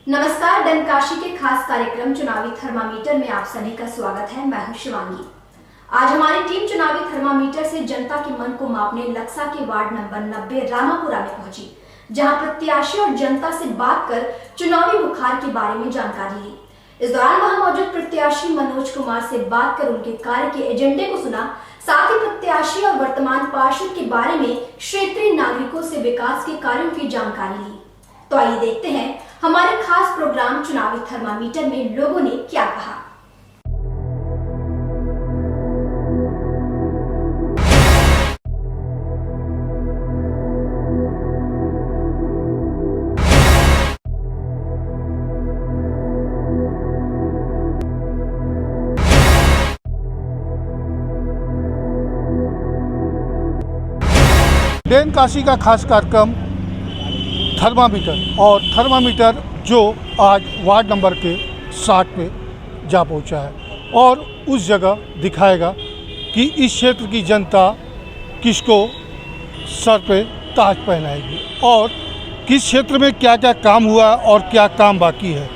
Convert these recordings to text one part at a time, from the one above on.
नमस्कार, डनकाशी के खास कार्यक्रम चुनावी थर्मामीटर में आप सभी का स्वागत है। मैं हूं शिवांगी। आज हमारी टीम चुनावी थर्मामीटर से जनता के मन को मापने लक्सा के वार्ड नंबर 90 रामापुरा में पहुंची, जहां प्रत्याशी और जनता से बात कर चुनावी बुखार के बारे में जानकारी ली। इस दौरान वहां मौजूद प्रत्याशी मनोज कुमार से बात कर उनके कार्य के एजेंडे को सुना, साथ ही प्रत्याशी और वर्तमान पार्षद के बारे में क्षेत्रीय नागरिकों से विकास के कार्यों की जानकारी ली। तो आइए देखते हैं हमारे खास प्रोग्राम चुनावी थर्मामीटर में लोगों ने क्या कहा। डनकाशी का खास कार्यक्रम थर्मामीटर और थर्मामीटर जो आज वार्ड नंबर के 60 पे जा पहुंचा है और उस जगह दिखाएगा कि इस क्षेत्र की जनता किसको सर पे ताज पहनाएगी और किस क्षेत्र में क्या क्या काम हुआ और क्या काम बाकी है।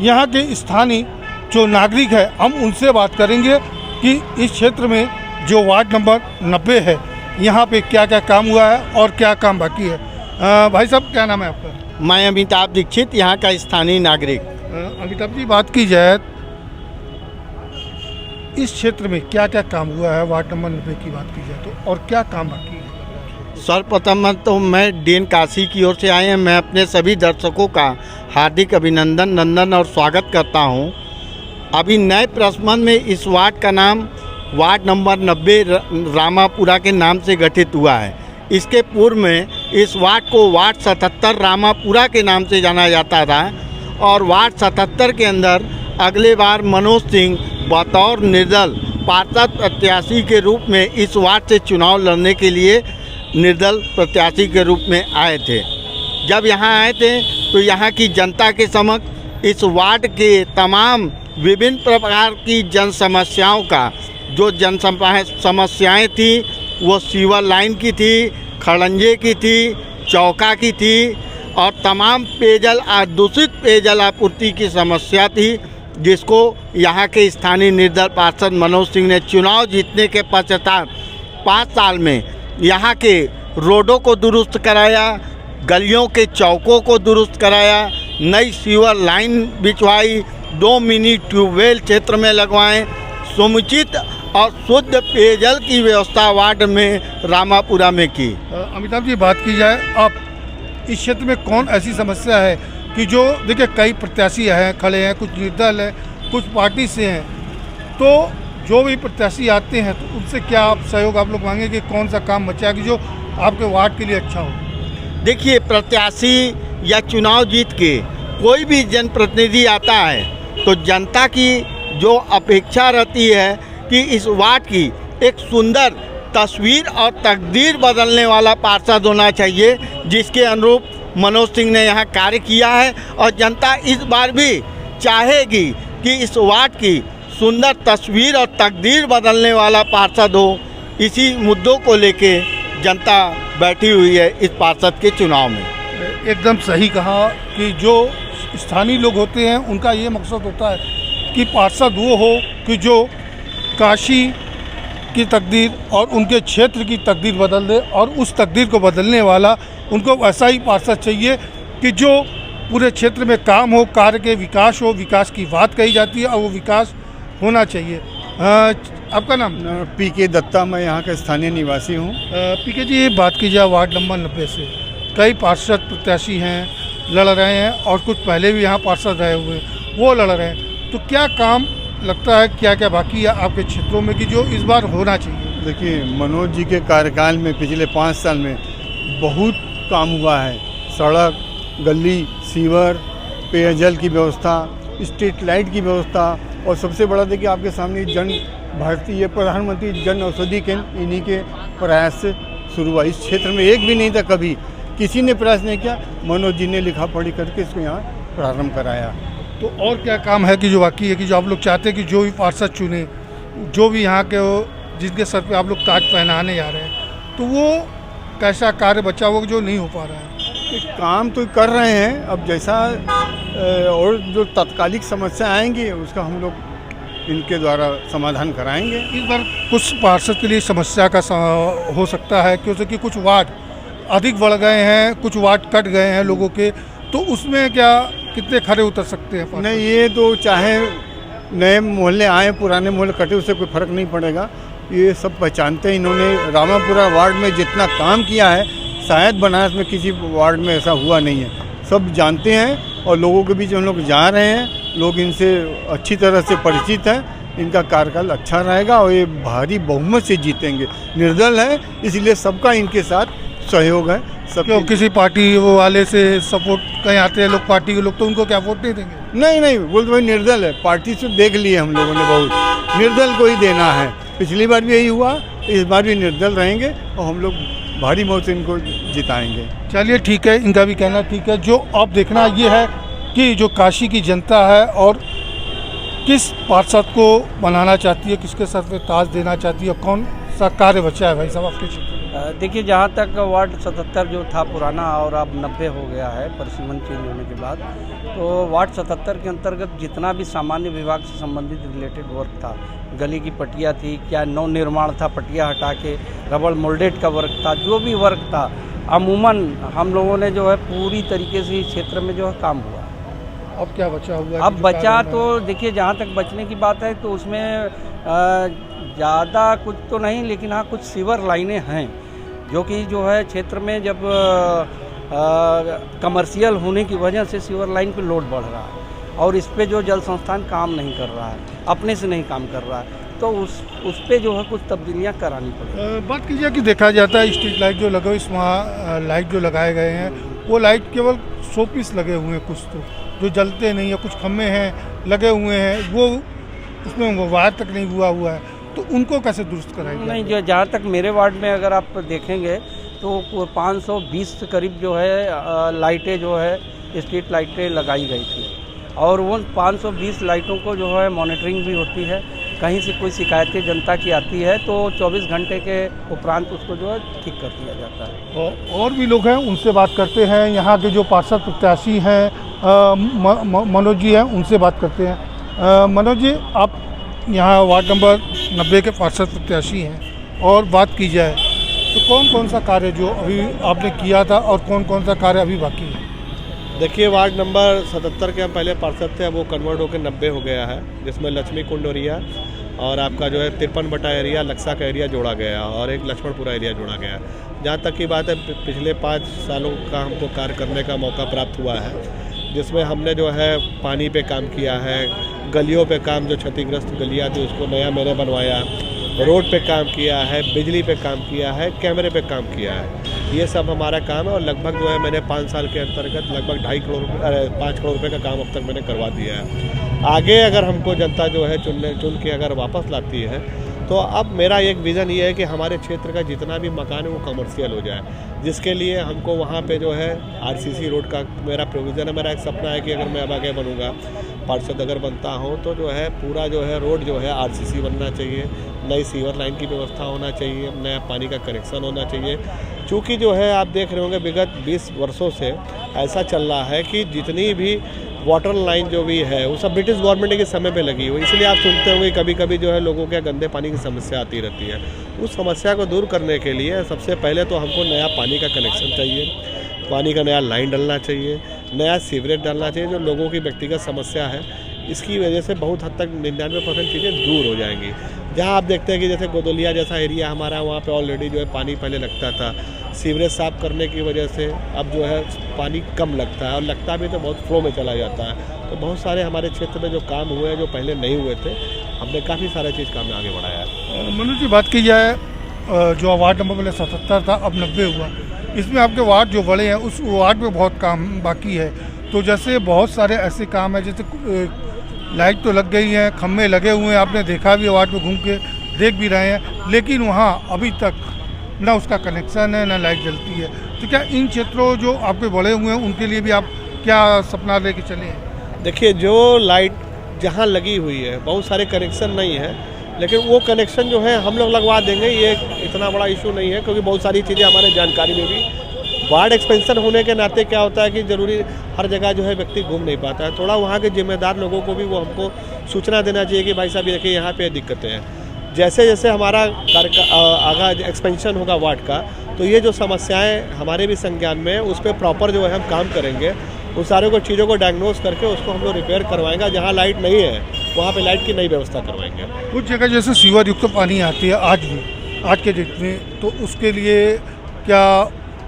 यहाँ के स्थानीय जो नागरिक है हम उनसे बात करेंगे कि इस क्षेत्र में जो वार्ड नंबर 90 है यहाँ पे क्या क्या काम हुआ है और क्या काम बाकी है। भाई साहब, क्या नाम है आपका? मैं अमिताभ दीक्षित, यहाँ का स्थानीय नागरिक। अमिताभ जी, बात की जाए इस क्षेत्र में क्या क्या काम हुआ है, वार्ड नंबर 90 की बात की जाए तो, और क्या काम बाकी है? सर्वप्रथम तो मैं डनकाशी की ओर से आए हैं, मैं अपने सभी दर्शकों का हार्दिक अभिनंदन नंदन और स्वागत करता हूँ। अभी नए प्रश्न में इस वार्ड का नाम वार्ड नंबर 90 रामापुरा के नाम से गठित हुआ है। इसके पूर्व में इस वार्ड को वार्ड 77 रामापुरा के नाम से जाना जाता था और वार्ड 77 के अंदर अगले बार मनोज सिंह बतौर निर्दल पार्षद प्रत्याशी के रूप में इस वार्ड से चुनाव लड़ने के लिए निर्दल प्रत्याशी के रूप में आए थे। जब यहाँ आए थे तो यहाँ की जनता के समक्ष इस वार्ड के तमाम विभिन्न प्रकार की जन समस्याओं का जो जन समस्याएँ थी वो सीवर लाइन की थी, खड़ंजे की थी, चौका की थी और तमाम पेयजल दूषित पेयजल आपूर्ति की समस्या थी, जिसको यहाँ के स्थानीय निर्दल पार्षद मनोज सिंह ने चुनाव जीतने के पश्चात 5 साल में यहाँ के रोडों को दुरुस्त कराया, गलियों के चौकों को दुरुस्त कराया, नई सीवर लाइन बिछवाई, 2 मिनी ट्यूबवेल क्षेत्र में लगवाएं, समुचित और शुद्ध पेयजल की व्यवस्था वार्ड में रामापुरा में की। अमिताभ जी, बात की जाए अब इस क्षेत्र में कौन ऐसी समस्या है कि जो देखिए कई प्रत्याशी हैं खड़े हैं, कुछ निर्दल हैं, कुछ पार्टी से हैं, तो जो भी प्रत्याशी आते हैं तो उनसे क्या आप सहयोग आप लोग मांगे कि कौन सा काम बचा कि जो आपके वार्ड के लिए अच्छा हो? देखिए, प्रत्याशी या चुनाव जीत के कोई भी जनप्रतिनिधि आता है तो जनता की जो अपेक्षा रहती है कि इस वार्ड की एक सुंदर तस्वीर और तकदीर बदलने वाला पार्षद होना चाहिए, जिसके अनुरूप मनोज सिंह ने यहाँ कार्य किया है और जनता इस बार भी चाहेगी कि इस वार्ड की सुंदर तस्वीर और तकदीर बदलने वाला पार्षद हो। इसी मुद्दों को लेके जनता बैठी हुई है इस पार्षद के चुनाव में। एकदम सही कहा कि जो स्थानीय लोग होते हैं उनका ये मकसद होता है कि पार्षद वो हो कि जो काशी की तकदीर और उनके क्षेत्र की तकदीर बदल दे, और उस तकदीर को बदलने वाला उनको ऐसा ही पार्षद चाहिए कि जो पूरे क्षेत्र में काम हो, कार्य के विकास हो, विकास की बात कही जाती है और वो विकास होना चाहिए। आपका नाम? पीके दत्ता, मैं यहाँ का स्थानीय निवासी हूँ। पीके जी, बात की जाए वार्ड नंबर 90 से कई पार्षद प्रत्याशी हैं, लड़ रहे हैं और कुछ पहले भी यहाँ पार्षद रहे हुए वो लड़ रहे हैं, तो क्या काम लगता है क्या क्या बाकी है आपके क्षेत्रों में कि जो इस बार होना चाहिए? देखिए, मनोज जी के कार्यकाल में पिछले 5 साल में बहुत काम हुआ है। सड़क, गली, सीवर, पेयजल की व्यवस्था, स्ट्रीट लाइट की व्यवस्था और सबसे बड़ा देखिए आपके सामने भारतीय प्रधानमंत्री जन औषधि केंद्र इन्हीं के प्रयास से शुरू हुआ। इस क्षेत्र में एक भी नहीं था, कभी किसी ने प्रयास नहीं किया। मनोज जी ने लिखा पढ़ी करके इसको यहाँ प्रारंभ कराया। तो और क्या काम है कि जो बाकी है कि जो आप लोग चाहते हैं कि जो भी पार्षद चुने, जो भी यहाँ के जिनके सर पे आप लोग ताज पहनाने जा रहे हैं, तो वो कैसा कार्य बचा हुआ जो नहीं हो पा रहा है? काम तो कर रहे हैं, अब जैसा और जो तात्कालिक समस्या आएंगी उसका हम लोग इनके द्वारा समाधान कराएंगे। इस बार कुछ पार्षद के लिए समस्या का हो सकता है क्योंकि कुछ वार्ड अधिक बढ़ गए हैं, कुछ वार्ड कट गए हैं लोगों के, तो उसमें क्या कितने खड़े उतर सकते हैं? नहीं, ये तो चाहे नए मोहल्ले आए पुराने मोहल्ले कटे उससे कोई फ़र्क नहीं पड़ेगा। ये सब पहचानते हैं, इन्होंने रामापुरा वार्ड में जितना काम किया है शायद बनारस में किसी वार्ड में ऐसा हुआ नहीं है, सब जानते हैं। और लोगों के बीच हम लोग जा रहे हैं, लोग इनसे अच्छी तरह से परिचित हैं, इनका कार्यकाल अच्छा रहेगा और ये भारी बहुमत से जीतेंगे। निर्दल है इसलिए सबका इनके साथ सहयोग है। क्यों किसी पार्टी वो वाले से सपोर्ट कहीं आते हैं लोग, पार्टी के लोग, तो उनको क्या वोट नहीं देंगे? नहीं, बोल तो भाई निर्दल है, पार्टी से देख लिए हम लोगों ने, बहुत निर्दल को ही देना है। पिछली बार भी यही हुआ, इस बार भी निर्दल रहेंगे और हम लोग भारी मत से इनको जिताएंगे। चलिए ठीक है, इनका भी कहना ठीक है। जो अब देखना ये है कि जो काशी की जनता है और किस पार्षद को बनाना चाहती है, किसके सर पे ताज देना चाहती है, कौन सा कार्य बचा है भाई साहब आपके क्षेत्र? देखिए, जहाँ तक वार्ड 77 जो था पुराना और अब 90 हो गया है परिसीमन चेंज होने के बाद, तो वार्ड 77 के अंतर्गत जितना भी सामान्य विभाग से संबंधित रिलेटेड वर्क था, गली की पट्टियाँ थी, क्या नव निर्माण था, पट्टियाँ हटा के रबड़ मोल्डेड का वर्क था, जो भी वर्क था अमूमन हम लोगों ने जो है पूरी तरीके से इस क्षेत्र में जो है काम हुआ। अब क्या बचा हुआ है? अब बचा तो देखिए, जहाँ तक बचने की बात है तो उसमें ज़्यादा कुछ तो नहीं, लेकिन हाँ कुछ सीवर लाइनें हैं जो कि जो है क्षेत्र में जब कमर्शियल होने की वजह से सीवर लाइन पे लोड बढ़ रहा है और इस पे जो जल संस्थान काम नहीं कर रहा है, अपने से नहीं काम कर रहा है, तो उस पे जो है कुछ तब्दीलियाँ करानी पड़ेगी। बात कीजिए कि देखा जाता है स्ट्रीट लाइट जो लगे, वहाँ लाइट जो लगाए गए हैं वो लाइट केवल 100 पीस लगे हुए हैं, कुछ तो जो जलते नहीं है, कुछ खम्भे हैं लगे हुए हैं, वो उसमें वायर तक नहीं हुआ है, तो उनको कैसे दुरुस्त कराएंगे? नहीं, जो जहाँ तक मेरे वार्ड में अगर आप देखेंगे तो 520 करीब जो है लाइटें जो है स्ट्रीट लाइटें लगाई गई थी और वो 520 लाइटों को जो है मॉनिटरिंग भी होती है। कहीं से कोई शिकायतें जनता की आती है तो 24 घंटे के उपरांत उसको जो है ठीक कर दिया जाता है। और भी लोग हैं, उनसे बात करते हैं। यहाँ के जो पार्षद प्रत्याशी हैं मनोज जी हैं, उनसे बात करते हैं। मनोज जी, आप यहाँ वार्ड नंबर 90 के पार्षद प्रत्याशी हैं और बात की जाए तो कौन कौन सा कार्य जो अभी आपने किया था और कौन कौन सा कार्य अभी बाकी है? देखिए, वार्ड नंबर 77 के हम पहले पार्षद थे, अब वो कन्वर्ट होकर 90 हो गया है, जिसमें लक्ष्मी कुंड एरिया और आपका जो है 53 बटा एरिया लक्सा का एरिया जोड़ा गया और एक लक्ष्मणपुरा एरिया जोड़ा गया। जहाँ तक की बात है, पिछले 5 सालों का हमको कार्य करने का मौका प्राप्त हुआ है, जिसमें हमने जो है पानी पे काम किया है, गलियों पे काम, जो क्षतिग्रस्त गलियाँ थी उसको नया मैंने बनवाया, रोड पे काम किया है, बिजली पे काम किया है, कैमरे पे काम किया है। ये सब हमारा काम है और लगभग जो है मैंने 5 साल के अंतर्गत लगभग 5 करोड़ रुपए का काम अब तक मैंने करवा दिया है। आगे अगर हमको जनता जो है चुन के अगर वापस लाती है तो अब मेरा एक विज़न ये है कि हमारे क्षेत्र का जितना भी मकान है वो कमर्शियल हो जाए, जिसके लिए हमको वहाँ पे जो है आरसीसी रोड का मेरा प्रोविज़न है। मेरा एक सपना है कि अगर मैं अब आगे बनूँगा, पार्षद अगर बनता हूँ, तो जो है पूरा जो है रोड जो है आरसीसी बनना चाहिए, नई सीवर लाइन की व्यवस्था होना चाहिए, नया पानी का कनेक्शन होना चाहिए। चूँकि जो है आप देख रहे होंगे विगत 20 वर्षों से ऐसा चल रहा है कि जितनी भी वाटर लाइन जो भी है वो सब ब्रिटिश गवर्नमेंट के समय पे लगी हुई, इसलिए आप सुनते होंगे कभी कभी जो है लोगों के गंदे पानी की समस्या आती रहती है। उस समस्या को दूर करने के लिए सबसे पहले तो हमको नया पानी का कनेक्शन चाहिए, पानी का नया लाइन डलना चाहिए, नया सीवरेज डालना चाहिए। जो लोगों की व्यक्तिगत समस्या है, इसकी वजह से बहुत हद तक 99% चीज़ें दूर हो जाएंगी। जहाँ आप देखते हैं कि जैसे गोदलिया जैसा एरिया हमारा, वहाँ पे ऑलरेडी जो है पानी पहले लगता था, सीवरेज साफ़ करने की वजह से अब जो है पानी कम लगता है और लगता भी तो बहुत फ्लो में चला जाता है। तो बहुत सारे हमारे क्षेत्र में जो काम हुए हैं जो पहले नहीं हुए थे, हमने काफ़ी सारा चीज़ काम में आगे बढ़ाया है। मनोज जी, बात की जाए जो वार्ड नंबर पहले 77 था अब 90 हुआ, इसमें आपके वार्ड जो बड़े हैं उस वार्ड में बहुत काम बाकी है। तो जैसे बहुत सारे ऐसे काम है, जैसे लाइट तो लग गई है, खम्भे लगे हुए हैं, आपने देखा भी वार्ड में घूम के देख भी रहे हैं, लेकिन वहाँ अभी तक ना उसका कनेक्शन है ना लाइट जलती है। तो क्या इन क्षेत्रों जो आपके बड़े हुए हैं उनके लिए भी आप क्या सपना लेके चले हैं? देखिए, जो लाइट जहाँ लगी हुई है बहुत सारे कनेक्शन नहीं है, लेकिन वो कनेक्शन जो है हम लोग लगवा देंगे, ये इतना बड़ा इशू नहीं है, क्योंकि बहुत सारी चीज़ें हमारे जानकारी में भी वार्ड एक्सपेंशन होने के नाते क्या होता है कि ज़रूरी हर जगह जो है व्यक्ति घूम नहीं पाता है। थोड़ा वहाँ के जिम्मेदार लोगों को भी वो हमको सूचना देना चाहिए कि भाई साहब ये देखिए यहाँ पे दिक्कतें हैं। जैसे जैसे हमारा आगा एक्सपेंशन होगा वार्ड का, तो ये जो समस्याएं हमारे भी संज्ञान में है उस पर प्रॉपर जो है हम काम करेंगे। उस सारे को चीज़ों को डायग्नोस करके उसको हम लोग रिपेयर करवाएंगे। जहाँ लाइट नहीं है वहाँ पे लाइट की नई व्यवस्था करवाएंगे। कुछ जगह जैसे सीवर युक्त पानी आती है आज भी, आज के डेट में, तो उसके लिए क्या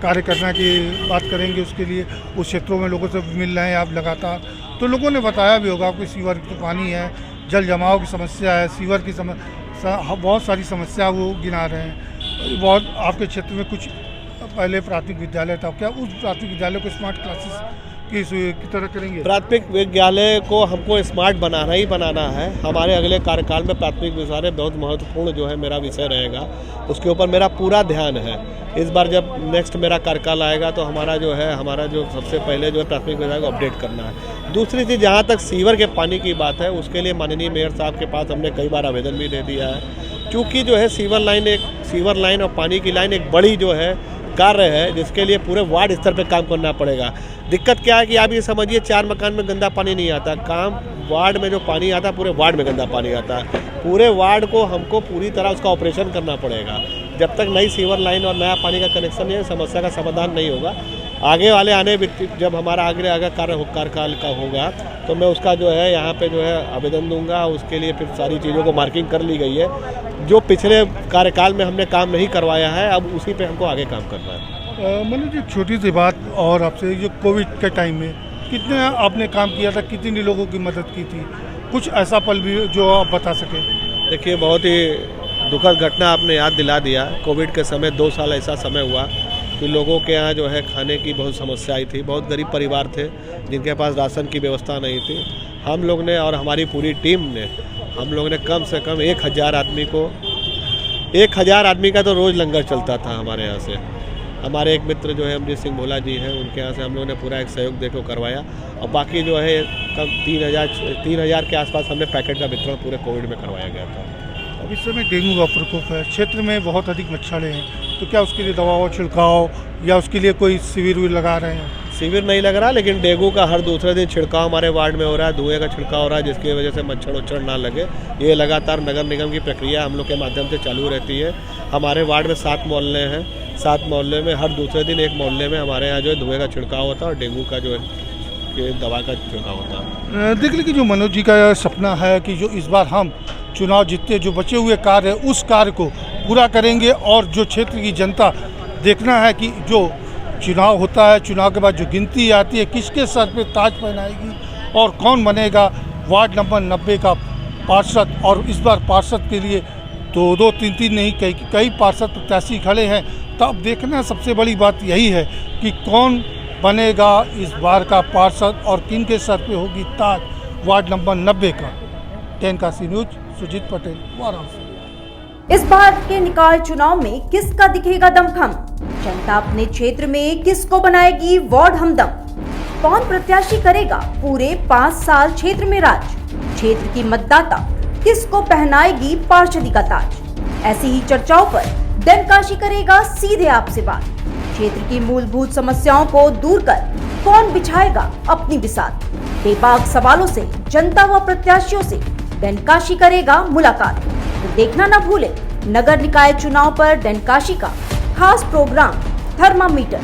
कार्य करना की बात करेंगे? उसके लिए उस क्षेत्रों में लोगों से मिल रहे हैं आप लगातार, तो लोगों ने बताया भी होगा आपको सीवर युक्त पानी है, जल जमाव की समस्या है, सीवर की समस्या, बहुत सारी समस्या वो गिना रहे हैं। बहुत आपके क्षेत्र में कुछ पहले प्राथमिक विद्यालय था, क्या उस प्राथमिक विद्यालय को स्मार्ट क्लासेस की तरह करेंगे? प्राथमिक विद्यालय को हमको स्मार्ट बनाना ही बनाना है। हमारे अगले कार्यकाल में प्राथमिक विद्यालय बहुत महत्वपूर्ण जो है मेरा विषय रहेगा, उसके ऊपर मेरा पूरा ध्यान है। इस बार जब नेक्स्ट मेरा कार्यकाल आएगा तो हमारा जो सबसे पहले जो है प्राथमिक विद्यालय को अपडेट करना है। दूसरी चीज़, जहाँ तक सीवर के पानी की बात है, उसके लिए माननीय मेयर साहब के पास हमने कई बार आवेदन भी दे दिया है। क्योंकि जो है सीवर लाइन और पानी की लाइन एक बड़ी जो है कार्य है, जिसके लिए पूरे वार्ड स्तर पर काम करना पड़ेगा। दिक्कत क्या है कि आप ये समझिए 4 मकान में गंदा पानी नहीं आता, काम वार्ड में जो पानी आता है पूरे वार्ड में गंदा पानी आता है। पूरे वार्ड को हमको पूरी तरह उसका ऑपरेशन करना पड़ेगा। जब तक नई सीवर लाइन और नया पानी का कनेक्शन नहीं है, समस्या का समाधान नहीं होगा। आगे वाले जब हमारा आगे कार्यकाल का होगा तो मैं उसका जो है यहाँ पे जो है आवेदन दूंगा। उसके लिए फिर सारी चीज़ों को मार्किंग कर ली गई है। जो पिछले कार्यकाल में हमने काम नहीं करवाया है, अब उसी पे हमको आगे काम करना है। मतलब जी छोटी सी बात और आपसे, जो कोविड के टाइम में कितने आपने काम किया था, कितने लोगों की मदद की थी, कुछ ऐसा पल भी जो आप बता सकें? देखिए, बहुत ही दुखद घटना आपने याद दिला दिया। कोविड के समय 2 साल ऐसा समय हुआ कि लोगों के यहाँ जो है खाने की बहुत समस्या आई थी। बहुत गरीब परिवार थे जिनके पास राशन की व्यवस्था नहीं थी। हम लोग ने और हमारी पूरी टीम ने, हम लोग ने कम से कम 1000 आदमी का तो रोज़ लंगर चलता था हमारे यहाँ से। हमारे एक मित्र जो है अमजीत सिंह भोला जी हैं, उनके यहाँ से हम लोगों ने पूरा एक सहयोग देकर करवाया। और बाकी जो है कम 3000 के आसपास हमने पैकेट का वितरण पूरे कोविड में करवाया गया था। अब इस समय डेंगू का प्रकोप है, क्षेत्र में बहुत अधिक मच्छर हैं, तो क्या उसके लिए दवा छिड़काव या उसके लिए कोई शिविर लगा रहे हैं? शिविर नहीं लग रहा, लेकिन डेंगू का हर दूसरे दिन छिड़काव हमारे वार्ड में हो रहा है। धुएं का छिड़काव हो रहा है, जिसकी वजह से मच्छर ना लगे। ये लगातार नगर निगम की प्रक्रिया हम लोग के माध्यम से चालू रहती है। हमारे वार्ड में 7 मोहल्ले हैं। 7 मोहल्ले में हर दूसरे दिन एक मोहल्ले में हमारे यहाँ जो है धुएं का छिड़काव होता है और डेंगू का जो है दवा का छिड़काव होता है। देख लीजिए, जो मनोज जी का सपना है कि जो इस बार हम चुनाव जीतते, जो बचे हुए कार्य है उस कार्य को पूरा करेंगे। और जो क्षेत्र की जनता देखना है कि जो चुनाव होता है, चुनाव के बाद जो गिनती आती है, किसके सर पे ताज पहनाएगी और कौन बनेगा वार्ड नंबर 90 का पार्षद। और इस बार पार्षद के लिए 2-2, 3-3 नहीं, कई पार्षद प्रत्याशी खड़े हैं। तब देखना सबसे बड़ी बात यही है कि कौन बनेगा इस बार का पार्षद और किन के सर पे होगी ताज वार्ड नंबर 90 का। टेनकासी न्यूज, सुजीत पटेल, वाराणसी। इस बार के निकाय चुनाव में किसका दिखेगा दमखम? जनता अपने क्षेत्र में किसको बनाएगी वार्ड हमदम? कौन प्रत्याशी करेगा पूरे 5 साल क्षेत्र में राज? क्षेत्र की मतदाता किसको पहनाएगी पार्षदी का ताज? ऐसी ही चर्चाओं पर टेनकासी करेगा सीधे आपसे बात। क्षेत्र की मूलभूत समस्याओं को दूर कर कौन बिछाएगा अपनी बिसात? बेबाक सवालों से जनता व प्रत्याशियों से टेनकासी करेगा मुलाकात। तो देखना न भूले नगर निकाय चुनाव पर टेनकासी का खास प्रोग्राम थर्मामीटर।